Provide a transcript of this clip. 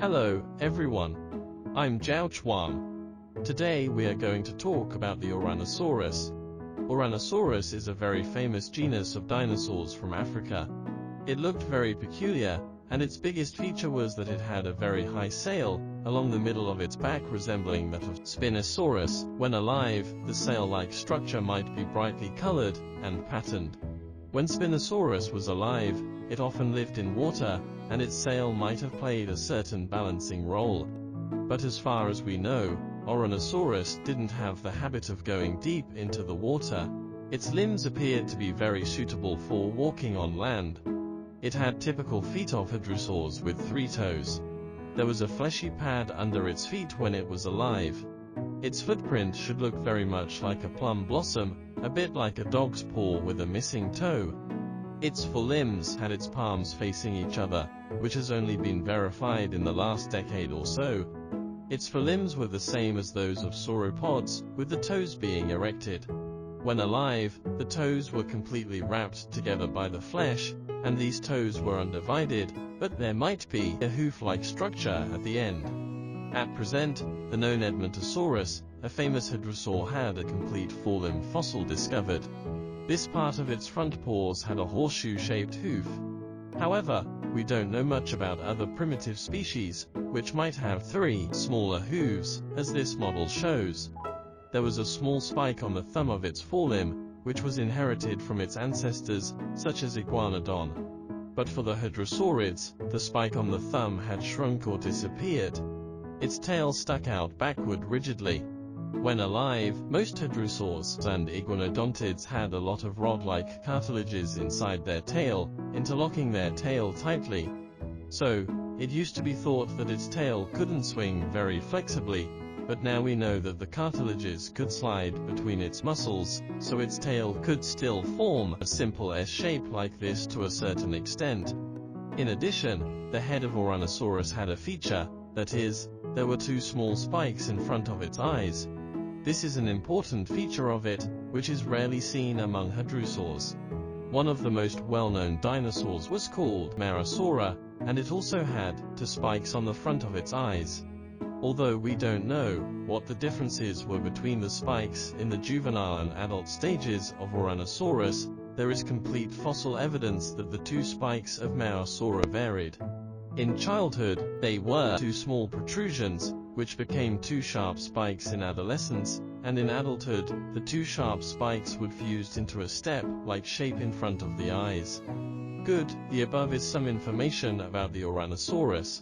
Hello, everyone. I'm ZHAO Chuang. Today we are going to talk about the Ouranosaurus. Ouranosaurus is a very famous genus of dinosaurs from Africa. It looked very peculiar, and its biggest feature was that it had a very high sail along the middle of its back, resembling that of Spinosaurus. When alive, the sail-like structure might be brightly colored and patterned. When Spinosaurus was alive, it often lived in water, and its sail might have played a certain balancing role. But as far as we know, Ouranosaurus didn't have the habit of going deep into the water. Its limbs appeared to be very suitable for walking on land. It had typical feet of hadrosaurs with 3 toes. There was a fleshy pad under its feet when it was alive. Its footprint should look very much like a plum blossom, a bit like a dog's paw with a missing toe. Its forelimbs had its palms facing each other, which has only been verified in the last decade or so. Its forelimbs were the same as those of sauropods, with the toes being erected. When alive, the toes were completely wrapped together by the flesh, and these toes were undivided, but there might be a hoof-like structure at the end. At present, the known Edmontosaurus, a famous hadrosaur, had a complete forelimb fossil discovered. This part of its front paws had a horseshoe-shaped hoof. However, we don't know much about other primitive species, which might have 3 smaller hooves, as this model shows. There was a small spike on the thumb of its forelimb, which was inherited from its ancestors, such as Iguanodon. But for the hadrosaurids, the spike on the thumb had shrunk or disappeared. Its tail stuck out backward rigidly. When alive, most hadrosaurs and iguanodontids had a lot of rod-like cartilages inside their tail, interlocking their tail tightly. So, it used to be thought that its tail couldn't swing very flexibly, but now we know that the cartilages could slide between its muscles, so its tail could still form a simple S shape like this to a certain extent. In addition, the head of Ouranosaurus had a feature, that is, there were 2 small spikes in front of its eyes. This is an important feature of it, which is rarely seen among hadrosaurs. One of the most well-known dinosaurs was called Marasaura, and it also had 2 spikes on the front of its eyes. Although we don't know what the differences were between the spikes in the juvenile and adult stages of Ouranosaurus, there is complete fossil evidence that the 2 spikes of Marasaura varied. In childhood, they were 2 small protrusions, which became 2 sharp spikes in adolescence, and in adulthood, the 2 sharp spikes would fuse into a step-like shape in front of the eyes. Good, the above is some information about the Ouranosaurus.